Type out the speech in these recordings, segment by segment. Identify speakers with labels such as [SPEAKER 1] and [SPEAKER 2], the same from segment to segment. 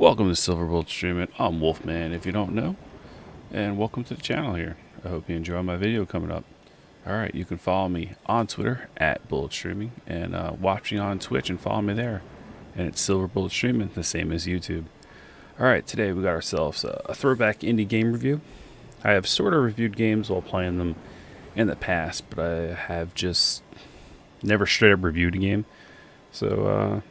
[SPEAKER 1] Welcome to Silverbolt Streaming. I'm Wolfman, if you don't know, and welcome to the channel here. I hope you enjoy my video coming up. Alright, you can follow me on Twitter at Bullet Streaming, and watch me on Twitch and follow me there. And it's Silverbolt Streaming, the same as YouTube. Alright, today we got ourselves a throwback indie game review. I have sort of reviewed games while playing them in the past, but I have just never straight up reviewed a game. So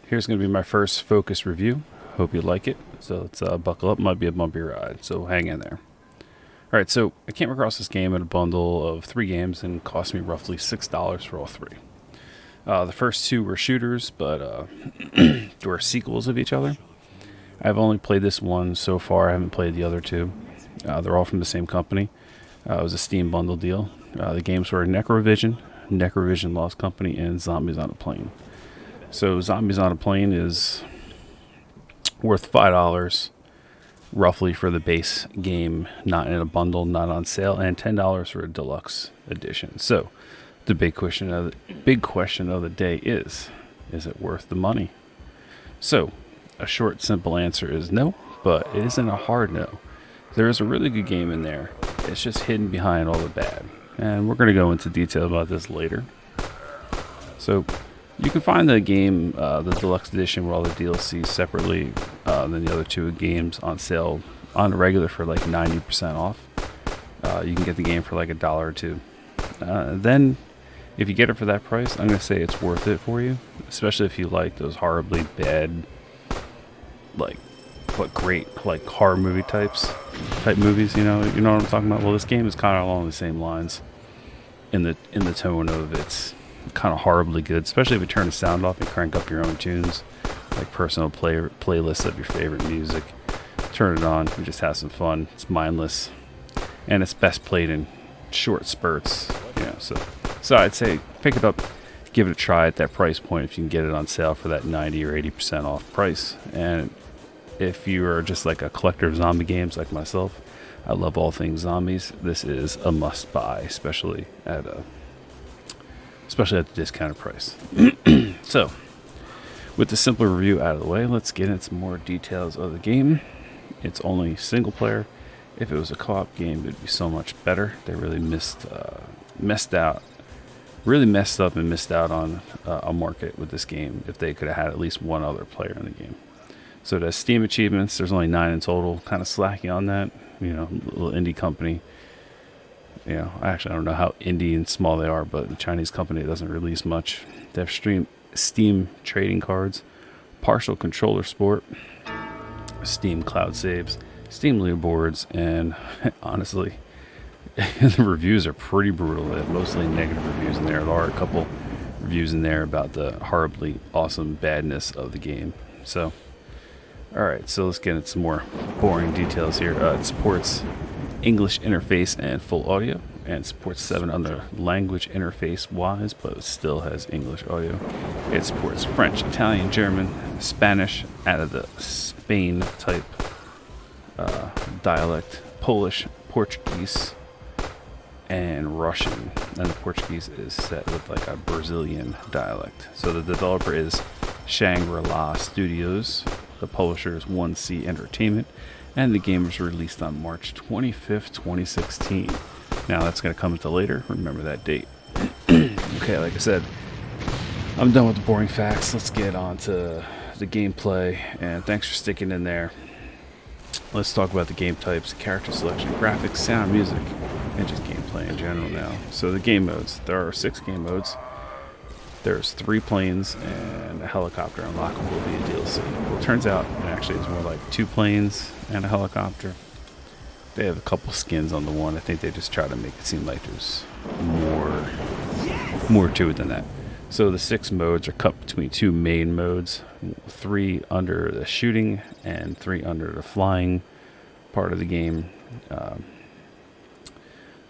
[SPEAKER 1] here's going to be my first focus review. Hope you like it. So let's buckle up. Might be a bumpy ride, so hang in there. Alright, so I came across this game in a bundle of 3 games and it cost me roughly $6 for all 3. The first 2 were shooters, but they were sequels of each other. I've only played this one so far. I haven't played the other 2. They're all from the same company. It was a Steam bundle deal. The games were Necrovision Lost Company, and Zombies on a Plane. So Zombies on a Plane is worth $5 roughly for the base game, not in a bundle, not on sale, and $10 for a deluxe edition. So the big question of the day is it worth the money? So a short, simple answer is no, but it isn't a hard no. There is a really good game in there. It's just hidden behind all the bad, and we're going to go into detail about this later. So you can find the game, the deluxe edition with all the DLC separately than the other 2 games on sale on regular for like 90% off. You can get the game for like $1 or $2. Then if you get it for that price, I'm going to say it's worth it for you, especially if you like those horribly bad, but great like horror movie type movies. You know what I'm talking about. Well, this game is kind of along the same lines in the tone of it's kind of horribly good, especially if you turn the sound off and crank up your own tunes, like personal playlists of your favorite music. Turn it on and just have some fun. It's mindless, and it's best played in short spurts. So I'd say pick it up, give it a try at that price point if you can get it on sale for that 90 or 80% off price. And if you are just like a collector of zombie games like myself, I love all things zombies, this is a must buy, especially at the discounted price. So with the simpler review out of the way, let's get into some more details of the game. It's only single player. If it was a co-op game, it'd be so much better. They really messed up and missed out on a market with this game if they could have had at least one other player in the game. So the Steam achievements, there's only 9 in total, kind of slacking on that. Little indie company. Actually, I don't know how indie and small they are, but a Chinese company doesn't release much. They have Steam trading cards, partial controller support, Steam cloud saves, Steam leaderboards, and honestly, the reviews are pretty brutal. They have mostly negative reviews in there. There are a couple reviews in there about the horribly awesome badness of the game. So, alright, so let's get into some more boring details here. It supports English interface and full audio, and supports 7 other language interface wise, but it still has English audio. It supports French, Italian, German, Spanish out of the Spain type dialect, Polish, Portuguese, and Russian. And the Portuguese is set with like a Brazilian dialect. So the developer is Shangri-La Studios. The publisher is 1C Entertainment, and the game was released on March 25th, 2016. Now that's going to come into later. Remember that date. Okay, like I said, I'm done with the boring facts. Let's get on to the gameplay, and thanks for sticking in there. Let's talk about the game types, character selection, graphics, sound, music, and just gameplay in general now. So the game modes. There are 6 game modes. There's 3 planes and a helicopter unlockable via DLC. Well, it turns out actually it's more like 2 planes and a helicopter. They have a couple skins on the one. I think they just try to make it seem like there's more to it than that. So the 6 modes are cut between 2 main modes, 3 under the shooting and 3 under the flying part of the game.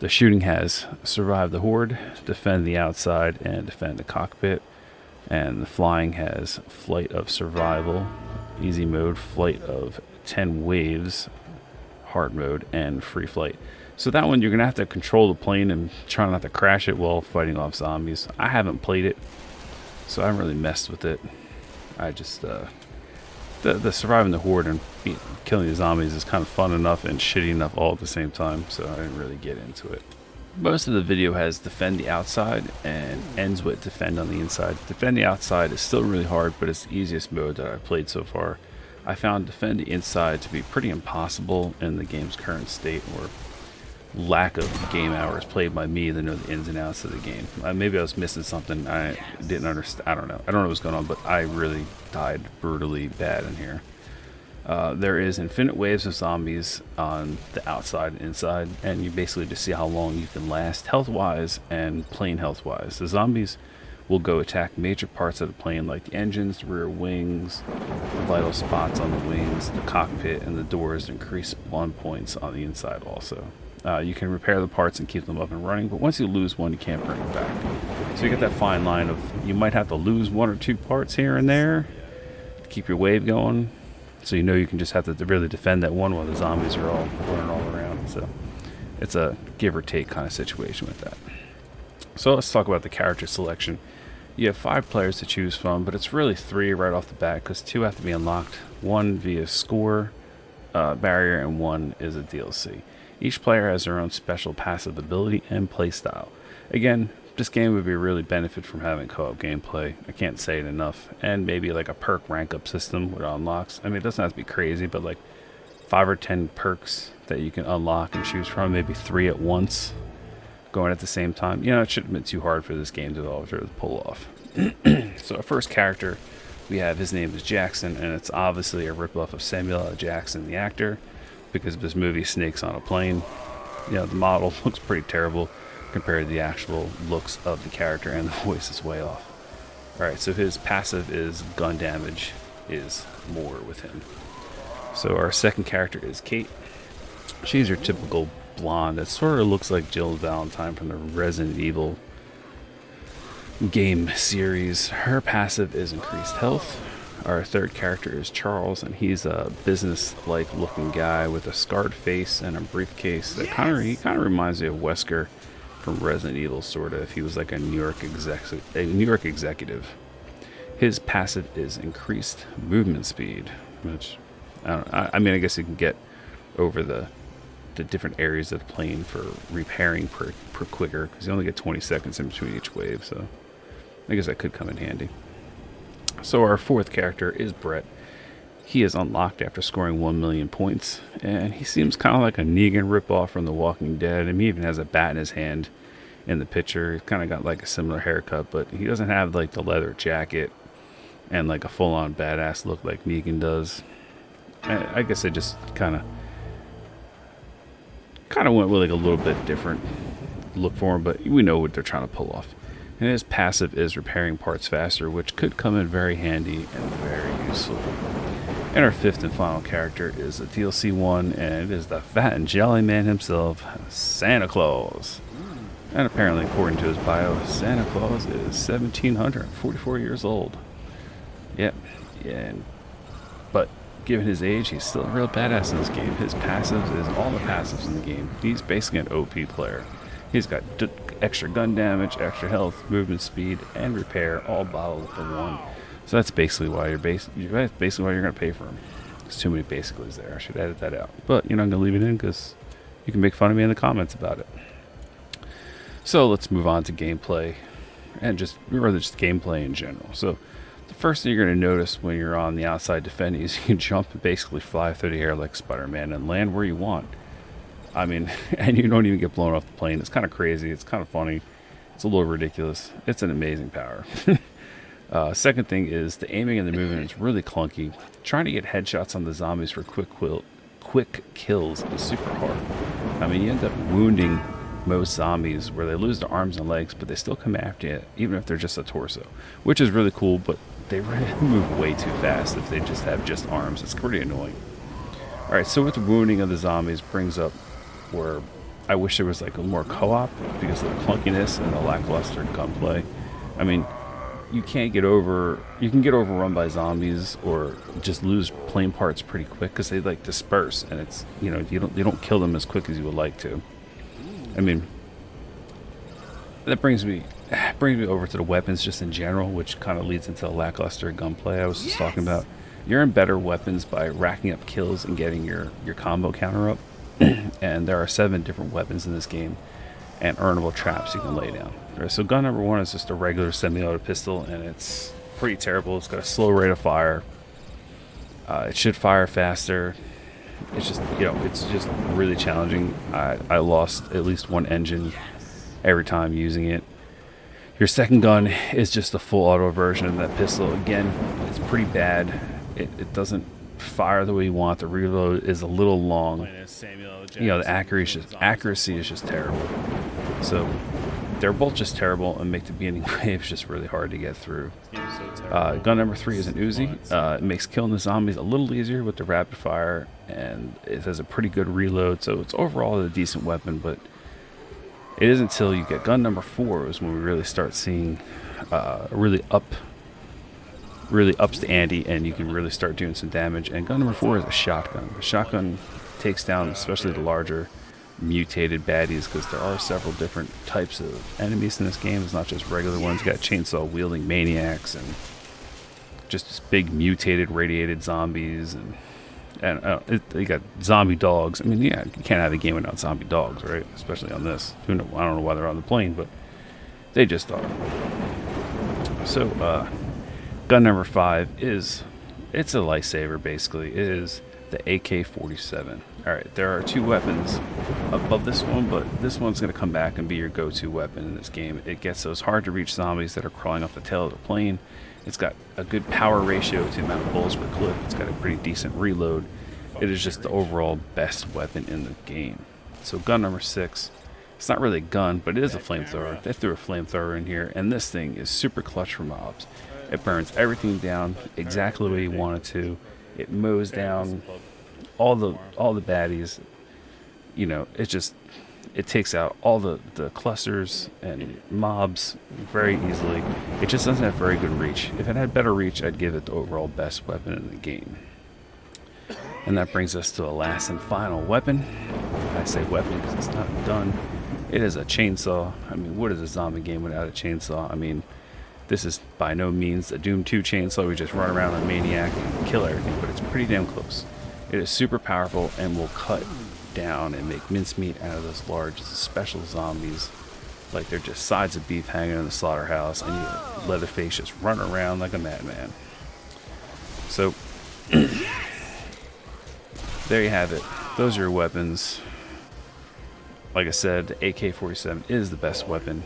[SPEAKER 1] The shooting has survive the horde, defend the outside, and defend the cockpit. And the flying has flight of survival, easy mode, flight of 10 waves, hard mode, and free flight. So that one, you're going to have to control the plane and try not to crash it while fighting off zombies. I haven't played it, so I haven't really messed with it. I just the surviving the horde and killing the zombies is kind of fun enough and shitty enough all at the same time, so I didn't really get into it. Most of the video has defend the outside and ends with defend on the inside. Defend the outside is still really hard, but it's the easiest mode that I've played so far. I found defend the inside to be pretty impossible in the game's current state, or lack of game hours played by me to know the ins and outs of the game. Maybe I was missing something I didn't understand. I don't know what's going on, but I really died brutally bad in here. There is infinite waves of zombies on the outside and inside, and you basically just see how long you can last health-wise and plane health-wise. The zombies will go attack major parts of the plane, like the engines, the rear wings, the vital spots on the wings, the cockpit, and the doors. Increase spawn points on the inside also. You can repair the parts and keep them up and running, but once you lose one, you can't bring it back. So you get that fine line of you might have to lose one or two parts here and there to keep your wave going. So you know you can just have to really defend that one while the zombies are all running all around. So it's a give or take kind of situation with that. So let's talk about the character selection. You have 5 players to choose from, but it's really 3 right off the bat because 2 have to be unlocked. 1 via score barrier and 1 is a DLC. Each player has their own special passive ability and playstyle. Again, this game would be really benefit from having co-op gameplay. I can't say it enough. And maybe like a perk rank up system with unlocks. I mean, it doesn't have to be crazy, but like 5 or 10 perks that you can unlock and choose from. Maybe 3 at once going at the same time. You know, it shouldn't have been too hard for this game developer to pull off. So our first character we have, his name is Jackson, and it's obviously a ripoff of Samuel L. Jackson, the actor, because of this movie Snakes on a Plane. You know, the model looks pretty terrible compared to the actual looks of the character, and the voice is way off. Alright, so his passive is gun damage is more with him. So our second character is Kate. She's your typical blonde that sort of looks like Jill Valentine from the Resident Evil game series. Her passive is increased health. Our third character is Charles, and he's a business-like looking guy with a scarred face and a briefcase that he kind of reminds me of Wesker from Resident Evil, sort of, if he was like a New York executive. His passive is increased movement speed, which I mean, I guess you can get over the different areas of the plane for repairing per quicker, because you only get 20 seconds in between each wave, so I guess that could come in handy. So our fourth character is Brett. He is unlocked after scoring 1 million points, and he seems kind of like a Negan ripoff from The Walking Dead, and he even has a bat in his hand in the picture. He's kind of got like a similar haircut, but he doesn't have like the leather jacket and like a full-on badass look like Negan does. I guess they just kind of went with like a little bit different look for him, but we know what they're trying to pull off. And his passive is repairing parts faster, which could come in very handy and very useful. And our fifth and final character is a DLC one, and it is the fat and jelly man himself, Santa Claus. And apparently, according to his bio, Santa Claus is 1,744 years old. Yep. Yeah. But given his age, he's still a real badass in this game. His passives is all the passives in the game. He's basically an OP player. He's got extra gun damage, extra health, movement speed, and repair, all bottled into one. So that's basically why you're going to pay for him. There's too many basicallys there. I should edit that out. But you're not going to leave it in because you can make fun of me in the comments about it. So let's move on to gameplay, and just gameplay in general. So the first thing you're going to notice when you're on the outside defending is you can jump and basically fly through the air like Spider-Man and land where you want. I mean, and you don't even get blown off the plane. It's kind of crazy. It's kind of funny. It's a little ridiculous. It's an amazing power. Second thing is the aiming and the movement is really clunky. Trying to get headshots on the zombies for quick kills is super hard. I mean, you end up wounding most zombies where they lose their arms and legs, but they still come after you, even if they're just a torso, which is really cool, but they really move way too fast if they just have just arms. It's pretty annoying. Alright, so with the wounding of the zombies brings up where I wish there was like a more co-op because of the clunkiness and the lackluster gunplay. I mean, you can get overrun by zombies or just lose plane parts pretty quick because they like disperse, and it's, you know, you don't kill them as quick as you would like to. I mean, that brings me over to the weapons just in general, which kind of leads into the lackluster gunplay I was just talking about. you're in better weapons by racking up kills and getting your combo counter up. And there are 7 different weapons in this game and earnable traps you can lay down. Right, so gun number 1 is just a regular semi-auto pistol, and it's pretty terrible. It's got a slow rate of fire. It should fire faster. It's just, it's just really challenging. I lost at least 1 engine every time using it. Your second gun is just a full auto version of that pistol. Again, it's pretty bad. It doesn't fire the way you want. The reload is a little long. The accuracy is just terrible. So they're both just terrible and make the beginning waves just really hard to get through. Gun number 3 is an Uzi. It makes killing the zombies a little easier with the rapid fire, and it has a pretty good reload, so it's overall a decent weapon, but it isn't until you get gun number 4 is when we really start seeing really ups the ante, and you can really start doing some damage. And gun number 4 is a shotgun. The shotgun takes down especially the larger mutated baddies, because there are several different types of enemies in this game. It's not just regular ones. You got chainsaw wielding maniacs and just big mutated radiated zombies, and you got zombie dogs. I mean, yeah, you can't have a game without zombie dogs, right? Especially on this. I don't know why they're on the plane, but they just are. So gun number 5 it's a lifesaver, basically. It is the AK-47. Alright, there are 2 weapons above this one, but this one's going to come back and be your go-to weapon in this game. It gets those hard-to-reach zombies that are crawling up the tail of the plane. It's got a good power ratio to the amount of bullets per clip. It's got a pretty decent reload. It is just the overall best weapon in the game. So gun number 6, it's not really a gun, but it is a flamethrower. They threw a flamethrower in here, and this thing is super clutch for mobs. It burns everything down exactly the way you want it to. It mows down all the baddies. It takes out all the clusters and mobs very easily. It just doesn't have very good reach. If it had better reach, I'd give it the overall best weapon in the game. And that brings us to the last and final weapon. I say weapon because it's not done. It is a chainsaw. I mean, what is a zombie game without a chainsaw? I mean, this is by no means a Doom 2 chainsaw. We just run around a maniac and kill everything, but it's pretty damn close. It is super powerful and will cut down and make mincemeat out of those large special zombies. Like they're just sides of beef hanging in the slaughterhouse, and you Leatherface just run around like a madman. So there you have it. Those are your weapons. Like I said, the AK-47 is the best weapon,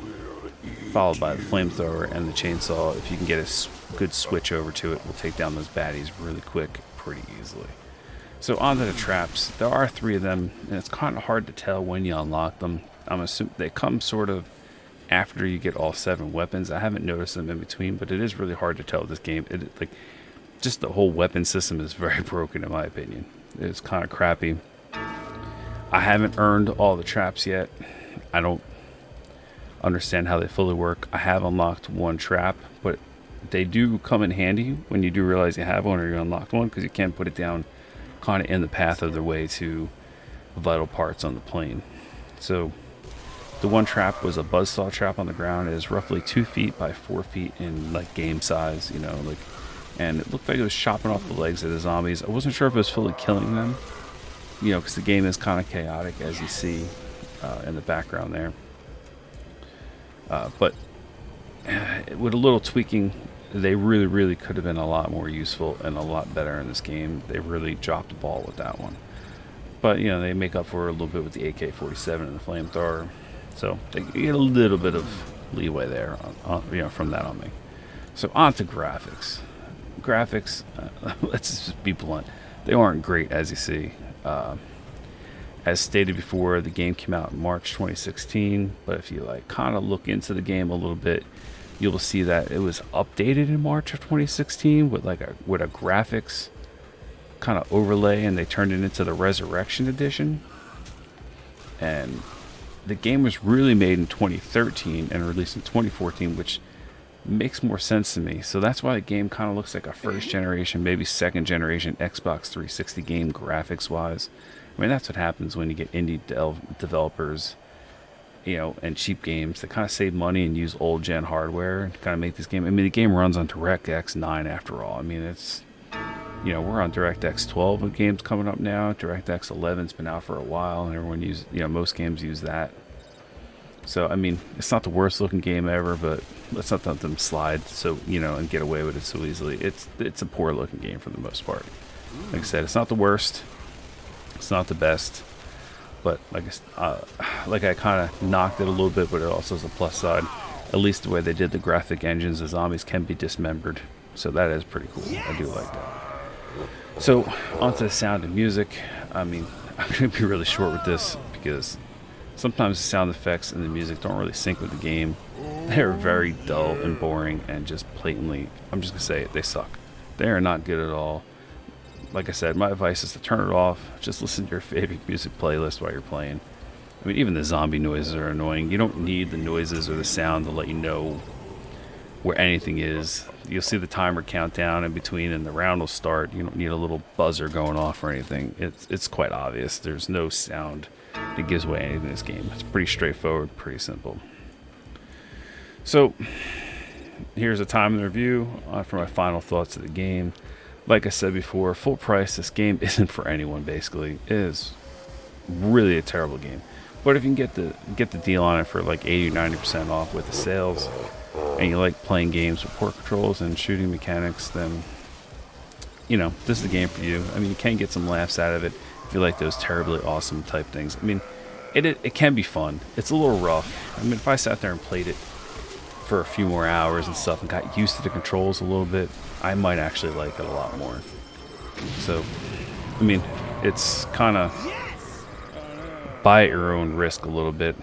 [SPEAKER 1] followed by the flamethrower and the chainsaw. If you can get a good switch over to it, will take down those baddies really quick, pretty easily. So onto the traps. There are 3 of them, and it's kind of hard to tell when you unlock them. I'm assuming they come sort of after you get all 7 weapons. I haven't noticed them in between, but it is really hard to tell with this game. Just the whole weapon system is very broken, in my opinion. It's kind of crappy. I haven't earned all the traps yet. I don't understand how they fully work. I have unlocked 1 trap, but they do come in handy when you do realize you have one or you unlocked one, because you can put it down kind of in the path of the way to vital parts on the plane. So the 1 trap was a buzzsaw trap on the ground. It is roughly 2 feet by 4 feet in game size, and it looked like it was chopping off the legs of the zombies. I wasn't sure if it was fully killing them, because the game is kind of chaotic, as you see in the background there. But with a little tweaking, they really could have been a lot more useful and a lot better in this game. They really dropped the ball with that one. But, they make up for a little bit with the AK-47 and the flamethrower. So they get a little bit of leeway there from that on me. So on to graphics. Graphics, let's just be blunt. They aren't great, as you see. As stated before, the game came out in March 2016, but if you kind of look into the game a little bit, you'll see that it was updated in March of 2016 with a graphics kind of overlay, and they turned it into the Resurrection Edition. And the game was really made in 2013 and released in 2014, which makes more sense to me. So that's why the game kind of looks like a first generation, maybe second generation Xbox 360 game graphics wise. I mean, that's what happens when you get indie developers, and cheap games that kind of save money and use old gen hardware to kind of make this game. I mean, the game runs on DirectX 9 after all. I mean, You know, we're on DirectX 12 of games coming up now. DirectX 11's been out for a while, and everyone uses, you know, most games use that. So, I mean, it's not the worst looking game ever, but let's not let them slide so, you know, and get away with it so easily. It's a poor looking game for the most part. Like I said, it's not the worst. It's not the best. But like I kind of knocked it a little bit, but it also has a plus side. At least the way they did the graphic engines, the zombies can be dismembered. So that is pretty cool. I do like that. So, onto the sound and music. I mean, I'm going to be really short with this because sometimes the sound effects and the music don't really sync with the game. They're very dull and boring and just blatantly, I'm just going to say it, they suck. They are not good at all. Like I said, my advice is to turn it off. Just listen to your favorite music playlist while you're playing. I mean, even the zombie noises are annoying. You don't need the noises or the sound to let you know where anything is. You'll see the timer count down in between and the round will start. You don't need a little buzzer going off or anything. It's quite obvious. There's no sound that gives away anything in this game. It's pretty straightforward, pretty simple. So, here's a time in the review for my final thoughts of the game. Like I said before, full price, this game isn't for anyone, basically. It is really a terrible game. But if you can get the deal on it for like 80 or 90% off with the sales, and you like playing games with port controls and shooting mechanics, then, you know, this is the game for you. I mean, you can get some laughs out of it if you like those terribly awesome type things. I mean, it can be fun. It's a little rough. I mean, if I sat there and played it for a few more hours and stuff and got used to the controls a little bit, I might actually like it a lot more. So, I mean, it's kind of buy at your own risk a little bit.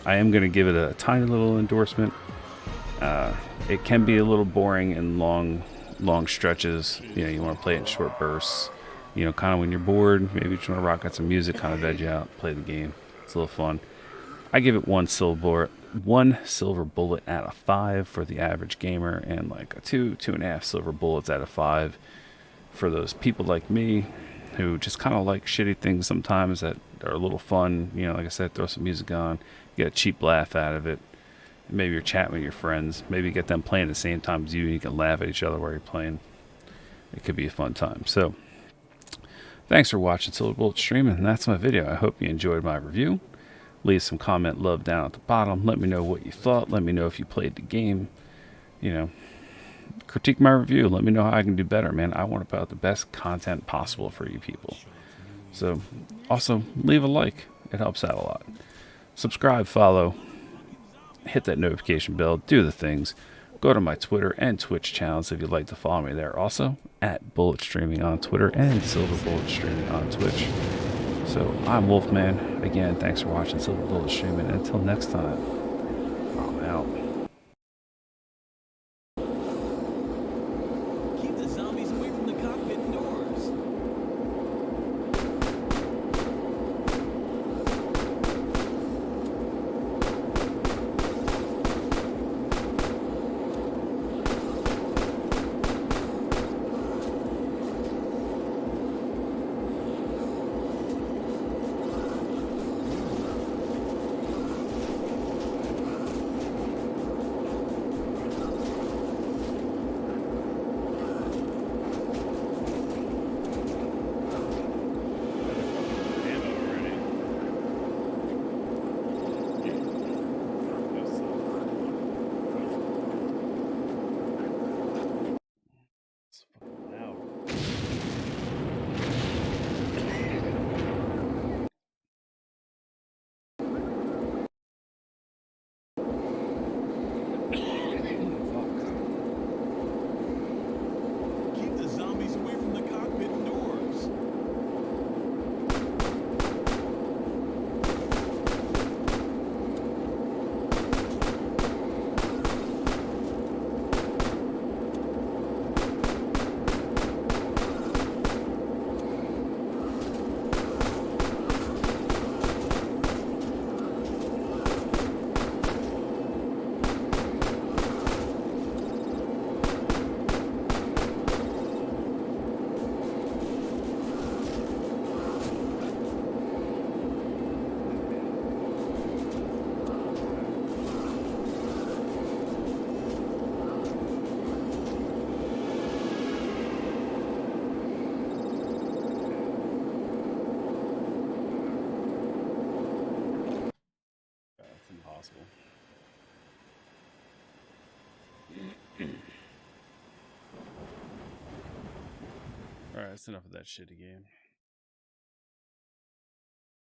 [SPEAKER 1] I am going to give it a tiny little endorsement. It can be a little boring in long stretches. You know, you want to play it in short bursts. You know, kind of when you're bored, maybe you just want to rock out some music, kind of veg out, play the game. It's a little fun. I give it one silver bullet out of 5 for the average gamer, and like a 2.5 silver bullets out of 5 for those people like me who just kind of like shitty things sometimes that are a little fun. You know, like I said, throw some music on, get a cheap laugh out of it. Maybe you're chatting with your friends. Maybe you get them playing at the same time as you, and you can laugh at each other while you're playing. It could be a fun time. So, thanks for watching Silver Bullet Streaming, and that's my video. I hope you enjoyed my review. Leave some comment love down at the bottom. Let me know what you thought. Let me know if you played the game. You know, critique my review. Let me know how I can do better, man. I want to put out the best content possible for you people. So, also, leave a like. It helps out a lot. Subscribe, follow, hit that notification bell, do the things. Go to my Twitter and Twitch channels if you'd like to follow me there. Also, at Bullet Streaming on Twitter and Silver Bullet Streaming on Twitch. So, I'm Wolfman. Again, thanks for watching Silver Bullet Streaming. Until next time, I'm out. possible. Alright, that's enough of that shitty game.